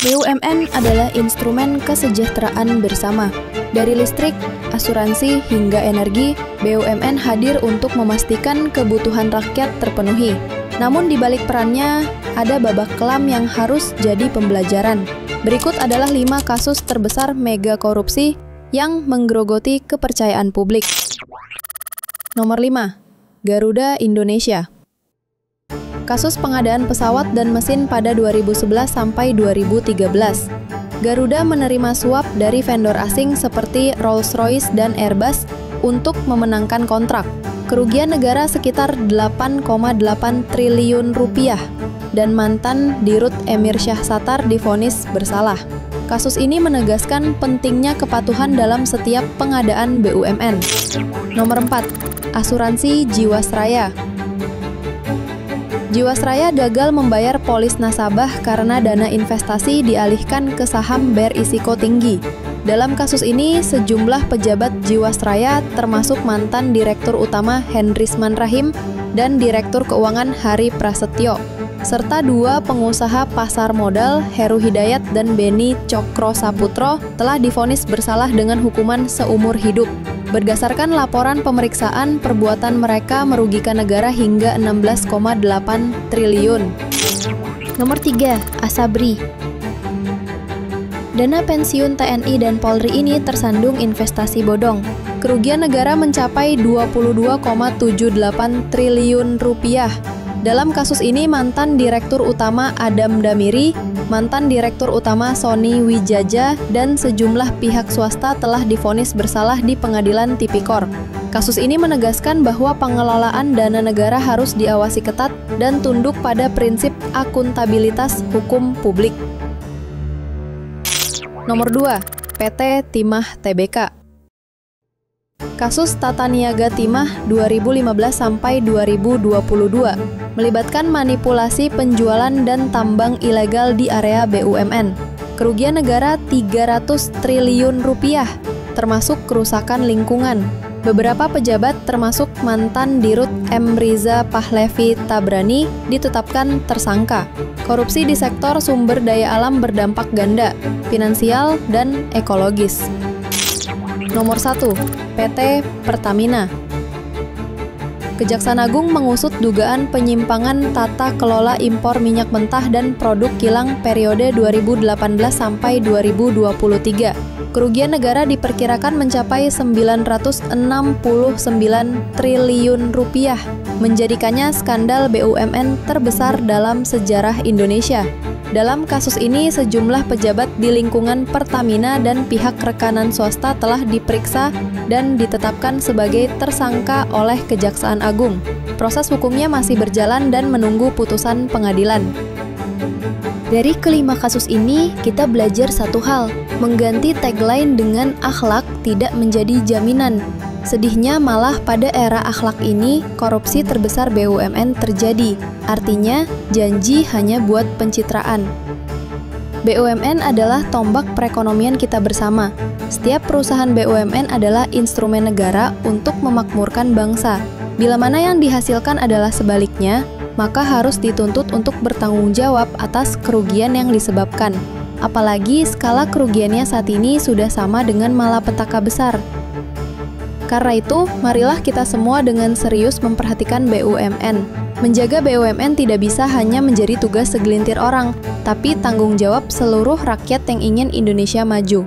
BUMN adalah instrumen kesejahteraan bersama. Dari listrik, asuransi, hingga energi, BUMN hadir untuk memastikan kebutuhan rakyat terpenuhi. Namun di balik perannya, ada babak kelam yang harus jadi pembelajaran. Berikut adalah 5 kasus terbesar mega korupsi yang menggerogoti kepercayaan publik. Nomor 5. Garuda Indonesia. Kasus pengadaan pesawat dan mesin pada 2011 sampai 2013. Garuda menerima suap dari vendor asing seperti Rolls-Royce dan Airbus untuk memenangkan kontrak. Kerugian negara sekitar 8,8 triliun rupiah dan mantan Dirut Emir Syahsatar divonis bersalah. Kasus ini menegaskan pentingnya kepatuhan dalam setiap pengadaan BUMN. Nomor 4. Asuransi Jiwasraya. Jiwasraya gagal membayar polis nasabah karena dana investasi dialihkan ke saham berisiko tinggi. Dalam kasus ini, sejumlah pejabat Jiwasraya termasuk mantan Direktur Utama Hendrisman Rahim dan Direktur Keuangan Hari Prasetyo, serta 2 pengusaha pasar modal Heru Hidayat dan Beni Cokro Saputro telah divonis bersalah dengan hukuman seumur hidup. Berdasarkan laporan pemeriksaan, perbuatan mereka merugikan negara hingga 16,8 triliun. Nomor 3. Asabri. Dana pensiun TNI dan Polri ini tersandung investasi bodong. Kerugian negara mencapai 22,78 triliun rupiah. Dalam kasus ini, mantan Direktur Utama Adam Damiri, mantan Direktur Utama Sony Wijaja, dan sejumlah pihak swasta telah divonis bersalah di Pengadilan Tipikor. Kasus ini menegaskan bahwa pengelolaan dana negara harus diawasi ketat dan tunduk pada prinsip akuntabilitas hukum publik. Nomor 2. PT Timah Tbk. Kasus Tata Niaga Timah 2015 sampai 2022 melibatkan manipulasi penjualan dan tambang ilegal di area BUMN. Kerugian negara 300 triliun rupiah, termasuk kerusakan lingkungan. Beberapa pejabat termasuk mantan Dirut M. Riza Pahlevi Tabrani ditetapkan tersangka. Korupsi di sektor sumber daya alam berdampak ganda, finansial, dan ekologis. Nomor 1. PT Pertamina. Kejaksaan Agung mengusut dugaan penyimpangan tata kelola impor minyak mentah dan produk kilang periode 2018 sampai 2023. Kerugian negara diperkirakan mencapai 969 triliun rupiah, menjadikannya skandal BUMN terbesar dalam sejarah Indonesia. Dalam kasus ini, sejumlah pejabat di lingkungan Pertamina dan pihak rekanan swasta telah diperiksa dan ditetapkan sebagai tersangka oleh Kejaksaan Agung. Proses hukumnya masih berjalan dan menunggu putusan pengadilan. Dari kelima kasus ini, kita belajar satu hal, mengganti tagline dengan akhlak tidak menjadi jaminan. Sedihnya malah pada era akhlak ini, korupsi terbesar BUMN terjadi. Artinya, janji hanya buat pencitraan. BUMN adalah tombak perekonomian kita bersama. Setiap perusahaan BUMN adalah instrumen negara untuk memakmurkan bangsa. Bila mana yang dihasilkan adalah sebaliknya, maka harus dituntut untuk bertanggung jawab atas kerugian yang disebabkan. Apalagi skala kerugiannya saat ini sudah sama dengan malapetaka besar. Karena itu, marilah kita semua dengan serius memperhatikan BUMN. Menjaga BUMN tidak bisa hanya menjadi tugas segelintir orang, tapi tanggung jawab seluruh rakyat yang ingin Indonesia maju.